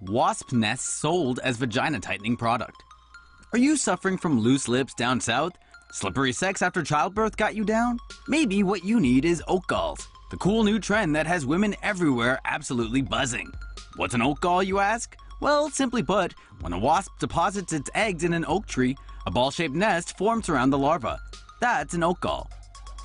wasp nests sold as vagina tightening product. Are you suffering from loose lips down south? Slippery sex after childbirth got you down? Maybe what you need is oak galls, the cool new trend that has women everywhere absolutely buzzing. What's an oak gall, you ask? Well, simply put, when a wasp deposits its eggs in an oak tree, a ball-shaped nest forms around the larva. That's an oak gall.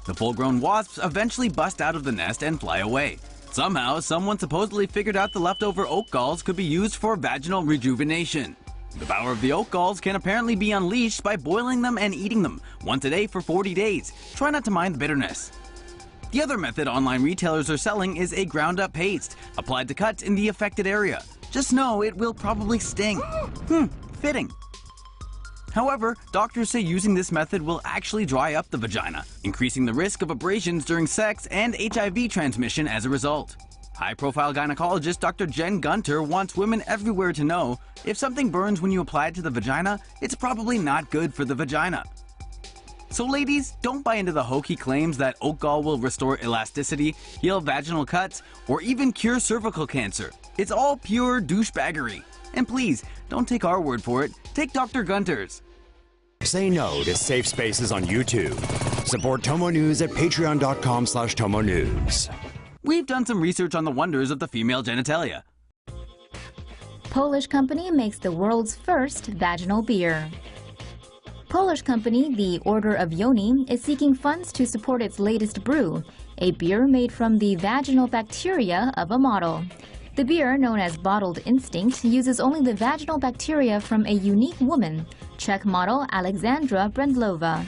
The full-grown wasps eventually bust out of the nest and fly away. Somehow, someone supposedly figured out the leftover oak galls could be used for vaginal rejuvenation. The power of the oak galls can apparently be unleashed by boiling them and eating them once a day for 40 days. Try not to mind the bitterness. The other method online retailers are selling is a ground-up paste applied to cuts in the affected area. Just know it will probably sting. Fitting. However, doctors say using this method will actually dry up the vagina, increasing the risk of abrasions during sex and HIV transmission as a result. High-profile gynecologist Dr. Jen Gunter wants women everywhere to know if something burns when you apply it to the vagina, it's probably not good for the vagina. So ladies, don't buy into the hokey claims that oak gall will restore elasticity, heal vaginal cuts, or even cure cervical cancer. It's all pure douchebaggery. And please, don't take our word for it, take Dr. Gunter's. Say no to safe spaces on YouTube. Support TomoNews at patreon.com/TomoNews. We've done some research on the wonders of the female genitalia. Polish company makes the world's first vaginal beer. Polish company, the Order of Yoni, is seeking funds to support its latest brew, a beer made from the vaginal bacteria of a model. The beer, known as Bottled Instinct, uses only the vaginal bacteria from a unique woman, Czech model Alexandra Brendlova.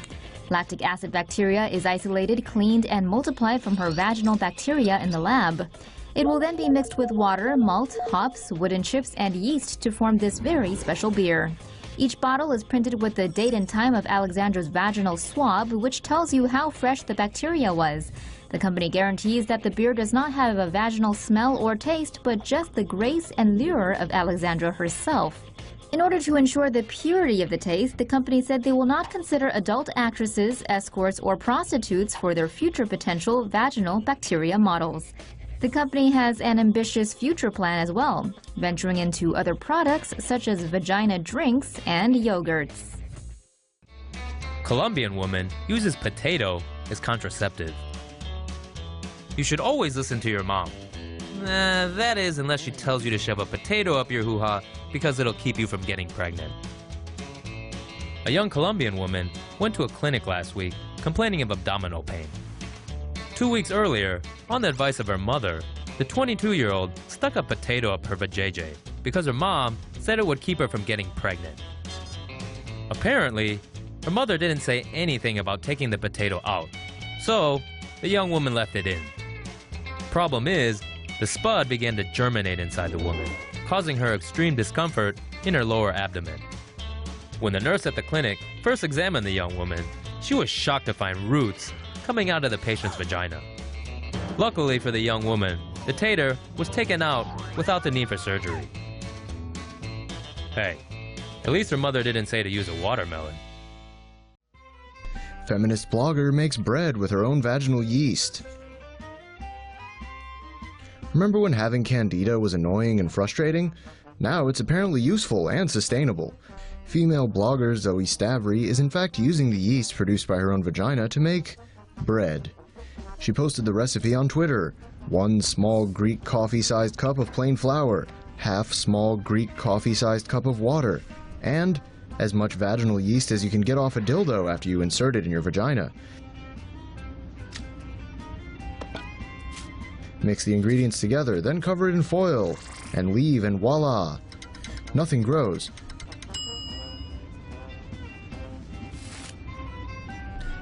Lactic acid bacteria is isolated, cleaned, and multiplied from her vaginal bacteria in the lab. It will then be mixed with water, malt, hops, wooden chips, and yeast to form this very special beer. Each bottle is printed with the date and time of Alexandra's vaginal swab, which tells you how fresh the bacteria was. The company guarantees that the beer does not have a vaginal smell or taste, but just the grace and lure of Alexandra herself. In order to ensure the purity of the taste, the company said they will not consider adult actresses, escorts, or prostitutes for their future potential vaginal bacteria models. The company has an ambitious future plan as well, venturing into other products such as vagina drinks and yogurts. Colombian woman uses potato as contraceptive. You should always listen to your mom. That is, unless she tells you to shove a potato up your hoo-ha because it'll keep you from getting pregnant. A young Colombian woman went to a clinic last week complaining of abdominal pain. 2 weeks earlier, on the advice of her mother, the 22-year-old stuck a potato up her vajayjay because her mom said it would keep her from getting pregnant. Apparently, her mother didn't say anything about taking the potato out, so the young woman left it in. Problem is, the spud began to germinate inside the woman, causing her extreme discomfort in her lower abdomen. When the nurse at the clinic first examined the young woman, she was shocked to find roots coming out of the patient's vagina. Luckily for the young woman, the tater was taken out without the need for surgery. Hey, at least her mother didn't say to use a watermelon. Feminist blogger makes bread with her own vaginal yeast. Remember when having candida was annoying and frustrating? Now it's apparently useful and sustainable. Female blogger Zoe Stavry is in fact using the yeast produced by her own vagina to make bread. She posted the recipe on Twitter. 1 small Greek coffee-sized cup of plain flour, half small Greek coffee-sized cup of water, and as much vaginal yeast as you can get off a dildo after you insert it in your vagina. Mix the ingredients together, then cover it in foil, and leave, and voila! Nothing grows.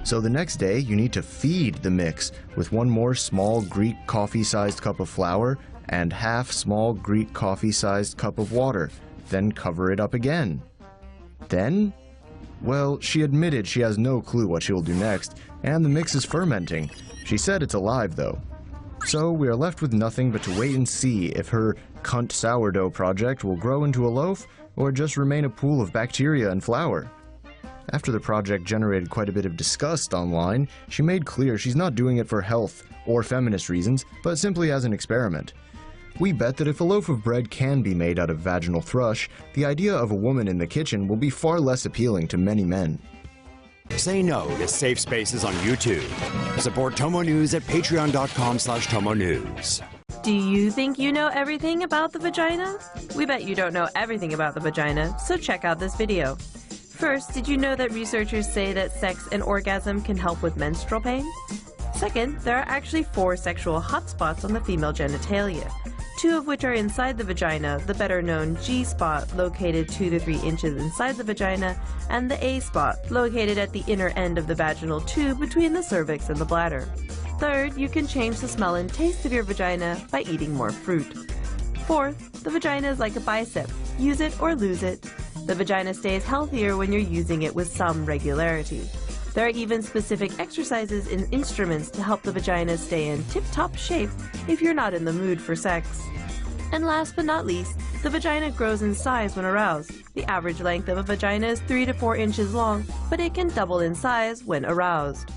So the next day, you need to feed the mix with 1 more small Greek coffee-sized cup of flour and half small Greek coffee-sized cup of water, then cover it up again. Then? Well, she admitted she has no clue what she will do next, and the mix is fermenting. She said it's alive, though. So we are left with nothing but to wait and see if her cunt sourdough project will grow into a loaf or just remain a pool of bacteria and flour. After the project generated quite a bit of disgust online, she made clear she's not doing it for health or feminist reasons, but simply as an experiment. We bet that if a loaf of bread can be made out of vaginal thrush, the idea of a woman in the kitchen will be far less appealing to many men. Say no to safe spaces on YouTube. Support TomoNews at patreon.com/TomoNews. Do you think you know everything about the vagina? We bet you don't know everything about the vagina, so check out this video. First, did you know that researchers say that sex and orgasm can help with menstrual pain? Second, there are actually 4 sexual hotspots on the female genitalia, 2 of which are inside the vagina, the better known G spot located 2 to 3 inches inside the vagina, and the A spot located at the inner end of the vaginal tube between the cervix and the bladder. Third, you can change the smell and taste of your vagina by eating more fruit. Fourth, the vagina is like a bicep. Use it or lose it. The vagina stays healthier when you're using it with some regularity. There are even specific exercises and instruments to help the vagina stay in tip-top shape if you're not in the mood for sex. And last but not least, the vagina grows in size when aroused. The average length of a vagina is 3 to 4 inches long, but it can double in size when aroused.